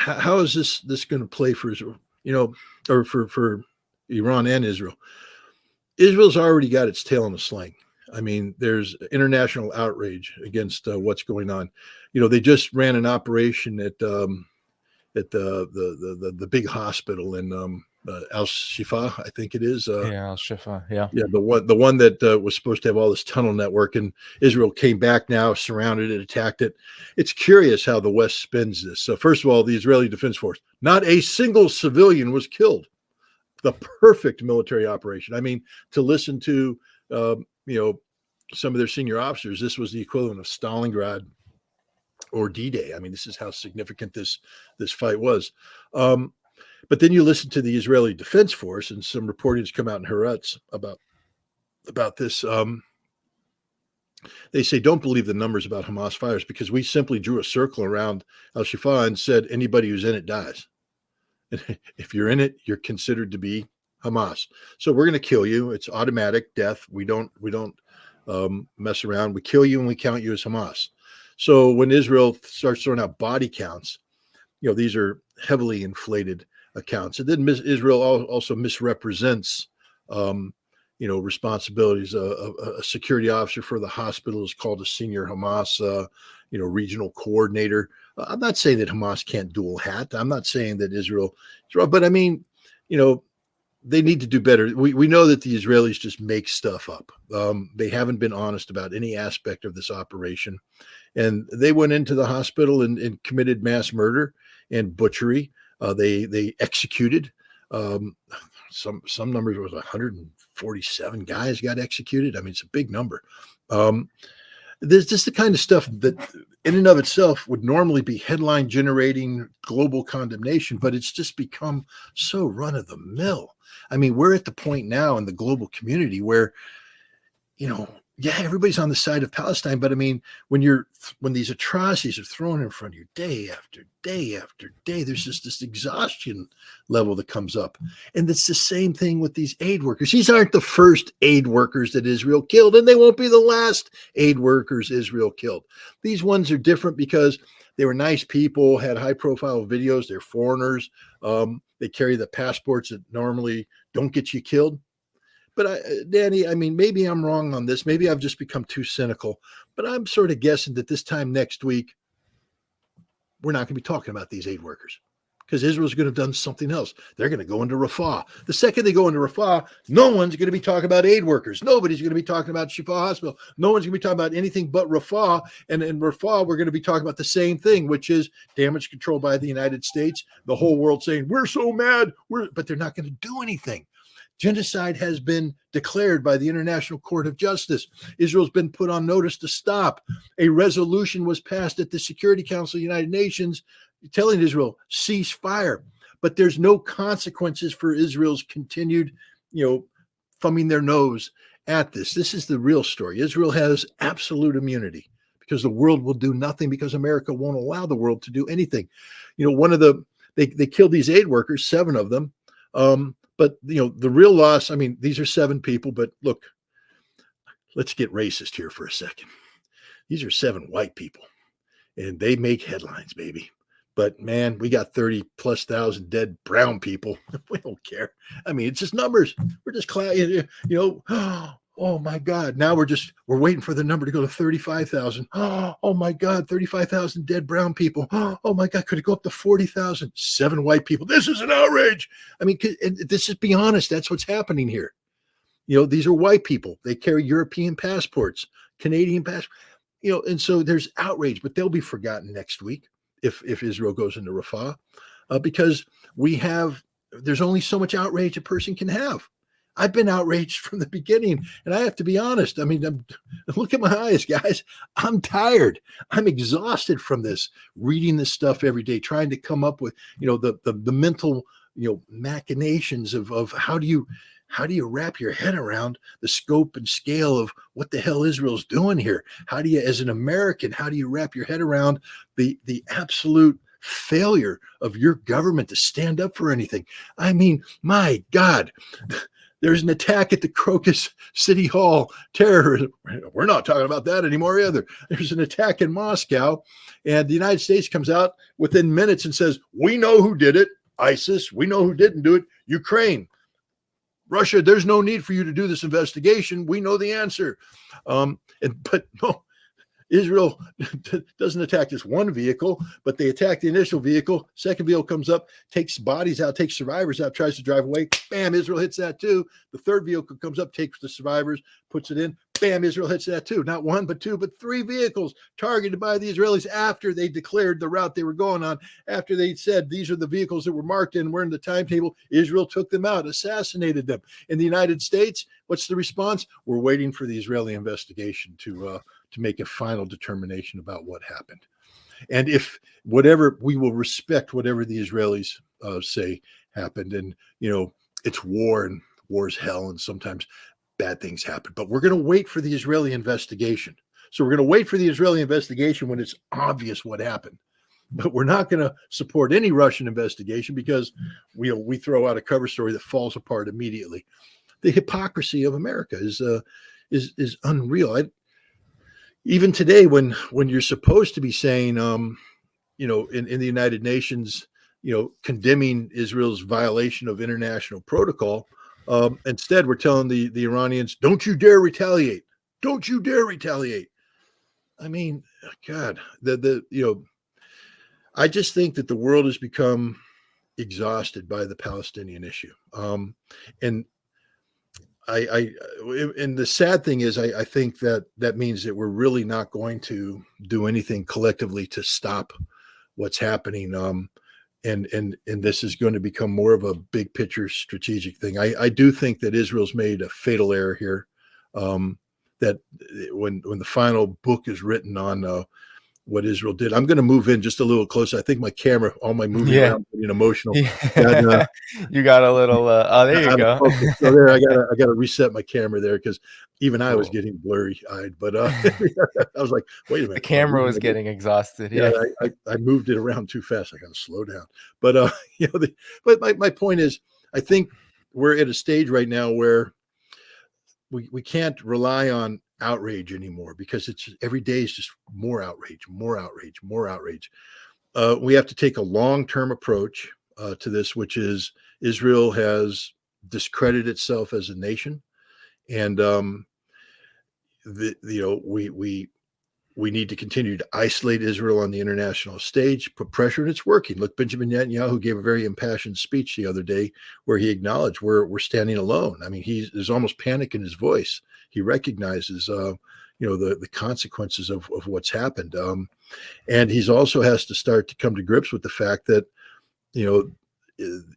how is this going to play for Israel? Or for Iran and Israel? Israel's already got its tail in a sling. I mean, there's international outrage against what's going on. They just ran an operation at the big hospital in Al Shifa, I think it is. Al Shifa, yeah, the one that was supposed to have all this tunnel network, and Israel came back now, surrounded it, attacked it. It's curious how the West spins this. So first of all, the Israeli Defense Force, not a single civilian was killed. The perfect military operation. I mean, to listen to some of their senior officers, this was the equivalent of Stalingrad or D-Day. I mean, this is how significant this fight was. But then you listen to the Israeli Defense Force, and some reportings come out in Haaretz about this. They say, don't believe the numbers about Hamas fires, because we simply drew a circle around Al-Shifa and said anybody who's in it dies. And if you're in it, you're considered to be Hamas. So we're going to kill you. It's automatic death. We don't mess around. We kill you and we count you as Hamas. So when Israel starts throwing out body counts, these are heavily inflated accounts. And then Israel also misrepresents, responsibilities. A security officer for the hospital is called a senior Hamas, regional coordinator. I'm not saying that Hamas can't dual hat. I'm not saying that Israel is wrong, but I mean, they need to do better. We know that the Israelis just make stuff up. They haven't been honest about any aspect of this operation. And they went into the hospital and committed mass murder and butchery. They executed. Some numbers was 147 guys got executed. I mean, it's a big number. There's just the kind of stuff that in and of itself would normally be headline generating global condemnation, but it's just become so run of the mill. I mean, we're at the point now in the global community where, everybody's on the side of Palestine, but I mean, when these atrocities are thrown in front of you day after day after day, there's just this exhaustion level that comes up. And it's the same thing with these aid workers. These aren't the first aid workers that Israel killed, and they won't be the last aid workers Israel killed. These ones are different because they were nice people, had high profile videos. They're foreigners. They carry the passports that normally don't get you killed. But Danny, I mean, maybe I'm wrong on this. Maybe I've just become too cynical, but I'm sort of guessing that this time next week, we're not going to be talking about these aid workers because Israel's going to have done something else. They're going to go into Rafah. The second they go into Rafah, no one's going to be talking about aid workers. Nobody's going to be talking about Shifa Hospital. No one's going to be talking about anything but Rafah. And in Rafah, we're going to be talking about the same thing, which is damage control by the United States. The whole world saying, we're so mad, but they're not going to do anything. Genocide has been declared by the International Court of Justice. Israel's been put on notice to stop. A resolution was passed at the Security Council of the United Nations telling Israel, cease fire. But there's no consequences for Israel's continued, thumbing their nose at this. This is the real story. Israel has absolute immunity because the world will do nothing because America won't allow the world to do anything. They killed these aid workers, 7 of them. But, the real loss, I mean, these are 7 people, but look, let's get racist here for a second. These are 7 white people and they make headlines, baby. But man, we got 30,000+ dead brown people. We don't care. I mean, it's just numbers. We're just, oh my God. Now we're waiting for the number to go to 35,000. Oh my God, 35,000 dead brown people. Oh my God, could it go up to 40,000? 7 white people. This is an outrage. I mean, this is, be honest, that's what's happening here. These are white people. They carry European passports, Canadian passports, and so there's outrage, but they'll be forgotten next week if Israel goes into Rafah, because there's only so much outrage a person can have. I've been outraged from the beginning, and I have to be honest. I mean, look at my eyes, guys. I'm tired. I'm exhausted from this, reading this stuff every day, trying to come up with, the mental, machinations of how do you wrap your head around the scope and scale of what the hell Israel's doing here? How do you, as an American, how do you wrap your head around the absolute failure of your government to stand up for anything? I mean, my God. There's an attack at the Crocus City Hall, terrorism. We're not talking about that anymore either. There's an attack in Moscow, and the United States comes out within minutes and says, we know who did it, ISIS. We know who didn't do it, Ukraine. Russia, there's no need for you to do this investigation. We know the answer. But no, Israel doesn't attack this one vehicle, but they attack the initial vehicle. Second vehicle comes up, takes bodies out, takes survivors out, tries to drive away. Bam, Israel hits that too. The third vehicle comes up, takes the survivors, puts it in. Bam, Israel hits that too. Not one, but two, but three vehicles targeted by the Israelis after they declared the route they were going on. After they said these are the vehicles that were marked and were in the timetable, Israel took them out, assassinated them. In the United States, what's the response? We're waiting for the Israeli investigation to make a final determination about what happened. And if whatever, we will respect whatever the Israelis say happened. And, it's war, and war's hell, and sometimes bad things happen. But we're going to wait for the Israeli investigation. So we're going to wait for the Israeli investigation when it's obvious what happened. But we're not going to support any Russian investigation because we throw out a cover story that falls apart immediately. The hypocrisy of America is unreal. Even today, when you're supposed to be saying, in the United Nations, condemning Israel's violation of international protocol, instead we're telling the Iranians, don't you dare retaliate. Don't you dare retaliate. I mean, God, I just think that the world has become exhausted by the Palestinian issue. And the sad thing is, I think that means that we're really not going to do anything collectively to stop what's happening. And this is going to become more of a big picture strategic thing. I do think that Israel's made a fatal error here. That when the final book is written on what Israel did, I'm going to move in just a little closer. I think my camera, all my moving around, getting emotional. And, you got a little. There you go. So there, I got to reset my camera there because even I was getting blurry eyed. But I was like, wait a minute, the camera was getting exhausted. Yeah, I moved it around too fast. I got to slow down. But but my point is, I think we're at a stage right now where we can't rely on outrage anymore because it's every day is just more outrage. We have to take a long-term approach to this, which is Israel has discredited itself as a nation, and we need to continue to isolate Israel on the international stage, put pressure, and it's working. Look, Benjamin Netanyahu gave a very impassioned speech the other day where he acknowledged we're standing alone. I mean, there's almost panic in his voice. He recognizes, the consequences of what's happened. And he's also has to start to come to grips with the fact that,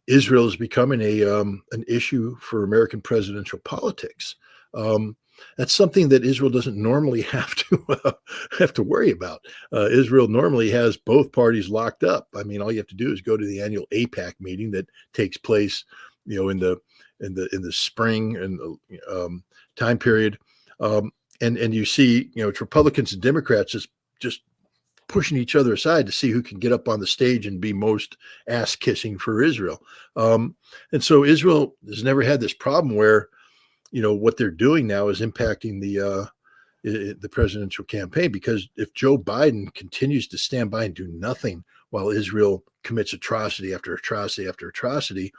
Israel is becoming an issue for American presidential politics. That's something that Israel doesn't normally have to worry about. Israel normally has both parties locked up. I mean, all you have to do is go to the annual AIPAC meeting that takes place, in the spring and time period, and you see, it's Republicans and Democrats just pushing each other aside to see who can get up on the stage and be most ass kissing for Israel. And so Israel has never had this problem where, what they're doing now is impacting the presidential campaign, because if Joe Biden continues to stand by and do nothing while Israel commits atrocity after atrocity after atrocity,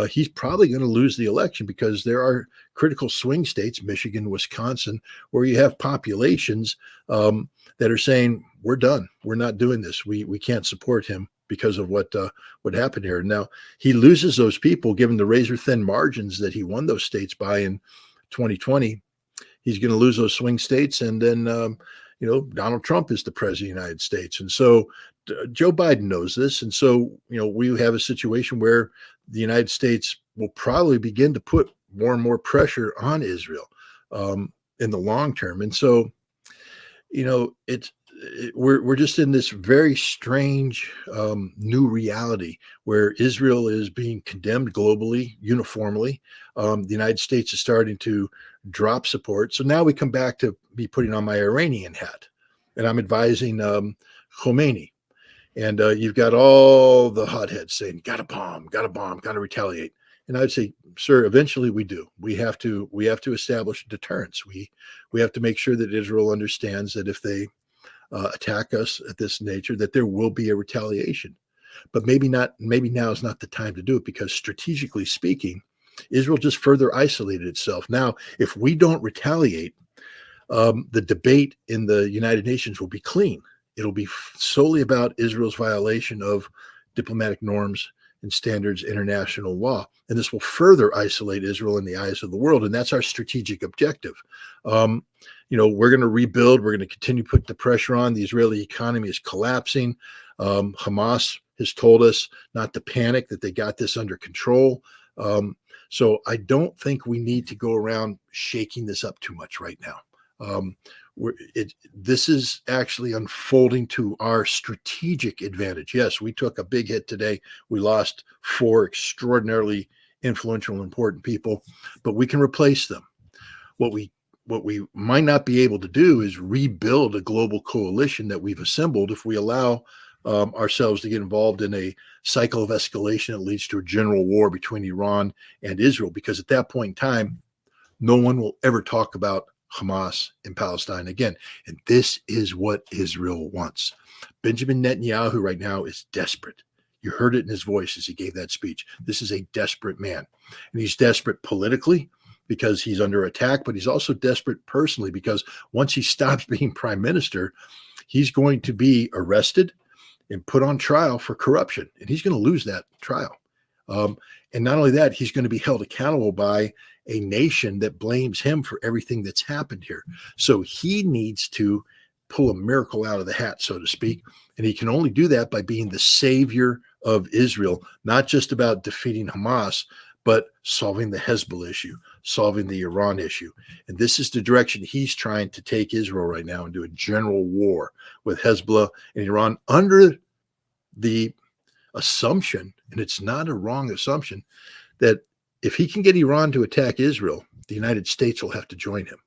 he's probably going to lose the election, because there are critical swing states, Michigan, Wisconsin, where you have populations that are saying, we're done. We're not doing this. We can't support him because of what happened here. Now, he loses those people, given the razor thin margins that he won those states by in 2020. He's going to lose those swing states. And then, Donald Trump is the president of the United States. And so Joe Biden knows this. And so, we have a situation where the United States will probably begin to put more and more pressure on Israel in the long term. And so, we're just in this very strange new reality where Israel is being condemned globally, uniformly. The United States is starting to drop support. So now we come back to me putting on my Iranian hat, and I'm advising Khomeini. And you've got all the hotheads saying, got to bomb, got to retaliate. And I'd say, sir, eventually we do. We have to establish deterrence. We have to make sure that Israel understands that if they attack us at this nature, that there will be a retaliation. But maybe not. Maybe now is not the time to do it, because strategically speaking, Israel just further isolated itself. Now, if we don't retaliate, the debate in the United Nations will be clean. It'll be solely about Israel's violation of diplomatic norms and standards, international law. And this will further isolate Israel in the eyes of the world. And that's our strategic objective. We're going to rebuild. We're going to continue to put the pressure on. The Israeli economy is collapsing. Hamas has told us not to panic, that they got this under control. So I don't think we need to go around shaking this up too much right now. This is actually unfolding to our strategic advantage. Yes, we took a big hit today. We lost 4 extraordinarily influential and important people, but we can replace them. What we might not be able to do is rebuild a global coalition that we've assembled if we allow ourselves to get involved in a cycle of escalation that leads to a general war between Iran and Israel, because at that point in time, no one will ever talk about Hamas in Palestine again. And this is what Israel wants. Benjamin Netanyahu right now is desperate. You heard it in his voice as he gave that speech. This is a desperate man. And he's desperate politically because he's under attack, but he's also desperate personally because once he stops being prime minister, he's going to be arrested and put on trial for corruption. And he's going to lose that trial. And not only that, he's going to be held accountable by a nation that blames him for everything that's happened here. So he needs to pull a miracle out of the hat, so to speak. And he can only do that by being the savior of Israel, not just about defeating Hamas, but solving the Hezbollah issue, solving the Iran issue. And this is the direction he's trying to take Israel right now, into a general war with Hezbollah and Iran, under the assumption, and it's not a wrong assumption, that if he can get Iran to attack Israel, the United States will have to join him.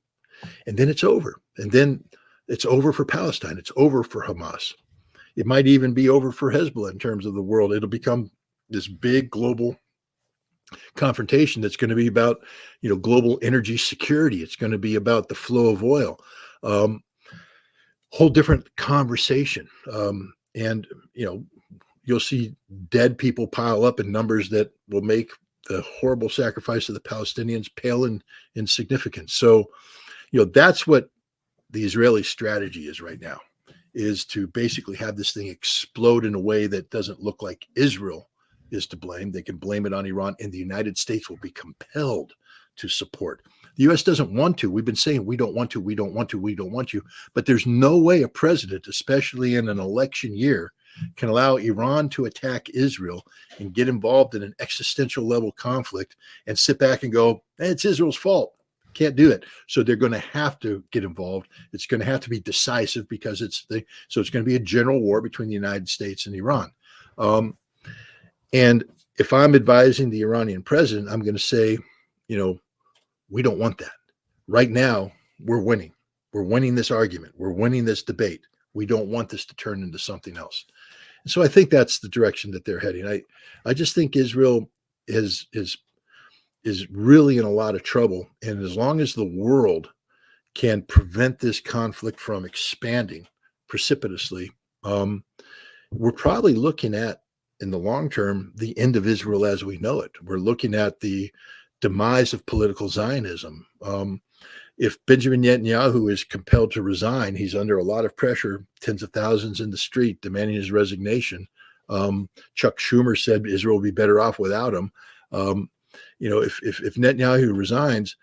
And then it's over. And then it's over for Palestine. It's over for Hamas. It might even be over for Hezbollah in terms of the world. It'll become this big global confrontation that's going to be about, global energy security. It's going to be about the flow of oil. Whole different conversation. And you'll see dead people pile up in numbers that will make the horrible sacrifice of the Palestinians pale in significance. So, that's what the Israeli strategy is right now, is to basically have this thing explode in a way that doesn't look like Israel is to blame. They can blame it on Iran, and the United States will be compelled to support. The U.S. doesn't want to. We've been saying we don't want to, we don't want to, we don't want to. But there's no way a president, especially in an election year, can allow Iran to attack Israel and get involved in an existential level conflict and sit back and go, hey, it's Israel's fault. Can't do it. So they're going to have to get involved. It's going to have to be decisive, because it's going to be a general war between the United States and Iran. And if I'm advising the Iranian president, I'm going to say, we don't want that. Right now, we're winning. We're winning this argument. We're winning this debate. We don't want this to turn into something else. And so I think that's the direction that they're heading. I just think Israel is really in a lot of trouble. And as long as the world can prevent this conflict from expanding precipitously, we're probably looking at, in the long term, the end of Israel as we know it. We're looking at the demise of political Zionism. If Benjamin Netanyahu is compelled to resign, he's under a lot of pressure, tens of thousands in the street demanding his resignation. Chuck Schumer said Israel will be better off without him. If Netanyahu resigns,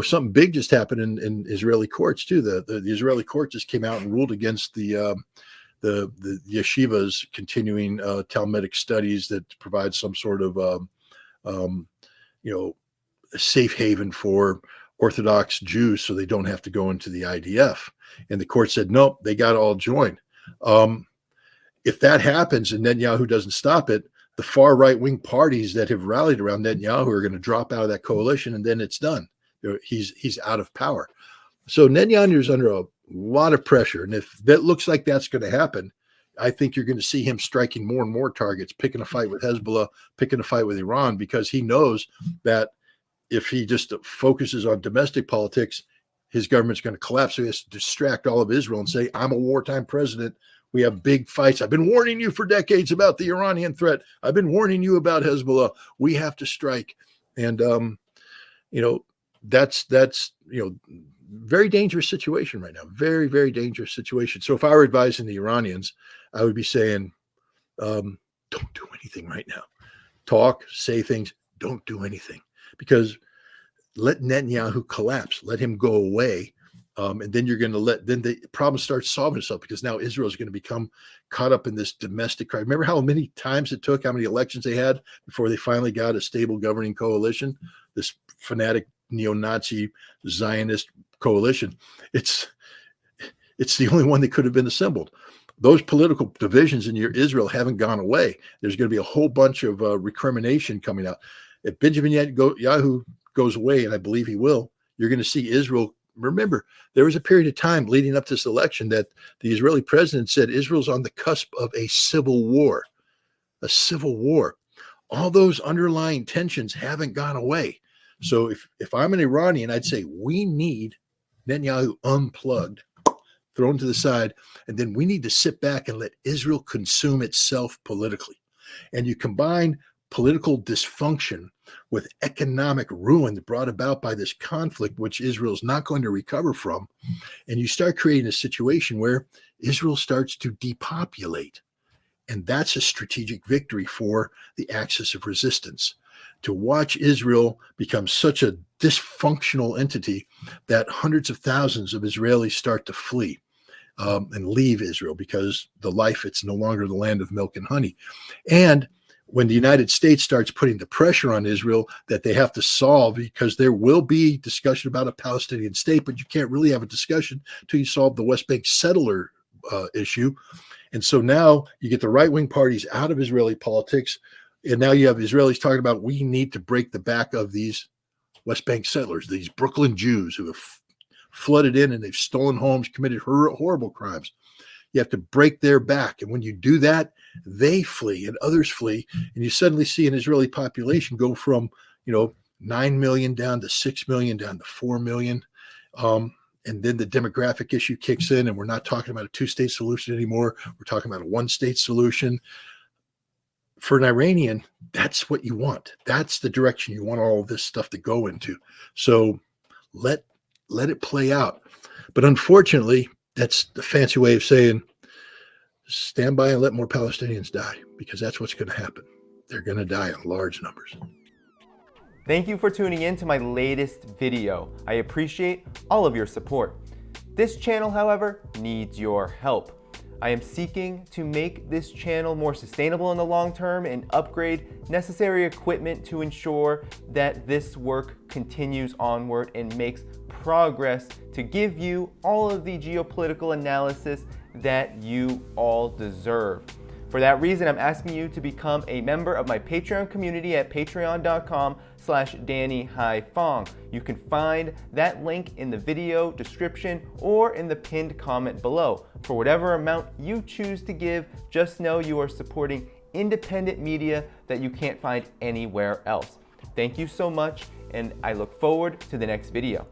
something big just happened in Israeli courts too. The Israeli court just came out and ruled against the yeshivas continuing Talmudic studies that provide some sort of a safe haven for Orthodox Jews, so they don't have to go into the IDF. And the court said, nope, they got to all join. If that happens and Netanyahu doesn't stop it, the far right-wing parties that have rallied around Netanyahu are going to drop out of that coalition, and then it's done. He's out of power. So Netanyahu is under a lot of pressure. And if that looks like that's going to happen, I think you're going to see him striking more and more targets, picking a fight with Hezbollah, picking a fight with Iran, because he knows that if he just focuses on domestic politics, his government's going to collapse. So he has to distract all of Israel and say, I'm a wartime president. We have big fights. I've been warning you for decades about the Iranian threat. I've been warning you about Hezbollah. We have to strike. And, that's very dangerous situation right now. Very, very dangerous situation. So if I were advising the Iranians, I would be saying, don't do anything right now. Talk, say things, don't do anything, because let Netanyahu collapse, let him go away. And then you're going to then the problem starts solving itself, because now Israel is going to become caught up in this domestic crisis. Remember how many times it took, how many elections they had before they finally got a stable governing coalition, this fanatic neo-Nazi Zionist coalition. It's the only one that could have been assembled. Those political divisions in Israel haven't gone away. There's going to be a whole bunch of recrimination coming out. If Benjamin Netanyahu goes away, and I believe he will, you're going to see Israel. Remember, there was a period of time leading up to this election that the Israeli president said Israel's on the cusp of a civil war. A civil war. All those underlying tensions haven't gone away. So if I'm an Iranian, I'd say we need Netanyahu unplugged, thrown to the side, and then we need to sit back and let Israel consume itself politically. And you combine political dysfunction with economic ruin brought about by this conflict, which Israel's not going to recover from, and you start creating a situation where Israel starts to depopulate. And that's a strategic victory for the axis of resistance. To watch Israel become such a dysfunctional entity that hundreds of thousands of Israelis start to flee and leave Israel, because it's no longer the land of milk and honey. And when the United States starts putting the pressure on Israel that they have to solve, because there will be discussion about a Palestinian state, but you can't really have a discussion until you solve the West Bank settler issue. And so now you get the right-wing parties out of Israeli politics, and now you have Israelis talking about, we need to break the back of these West Bank settlers, these Brooklyn Jews who have flooded in and they've stolen homes, committed horrible crimes. You have to break their back. And when you do that, they flee and others flee. And you suddenly see an Israeli population go from, 9 million down to 6 million, down to 4 million. And then the demographic issue kicks in, and we're not talking about a two-state solution anymore. We're talking about a one-state solution. For an Iranian, that's what you want. That's the direction you want all of this stuff to go into. So let it play out. But unfortunately, that's the fancy way of saying stand by and let more Palestinians die, because that's what's going to happen. They're going to die in large numbers. Thank you for tuning in to my latest video. I appreciate all of your support. This channel, however, needs your help. I am seeking to make this channel more sustainable in the long term and upgrade necessary equipment to ensure that this work continues onward and makes progress to give you all of the geopolitical analysis that you all deserve. For that reason, I'm asking you to become a member of my Patreon community at patreon.com/DannyDhaiphong. You can find that link in the video description or in the pinned comment below. For whatever amount you choose to give, just know you are supporting independent media that you can't find anywhere else. Thank you so much, and I look forward to the next video.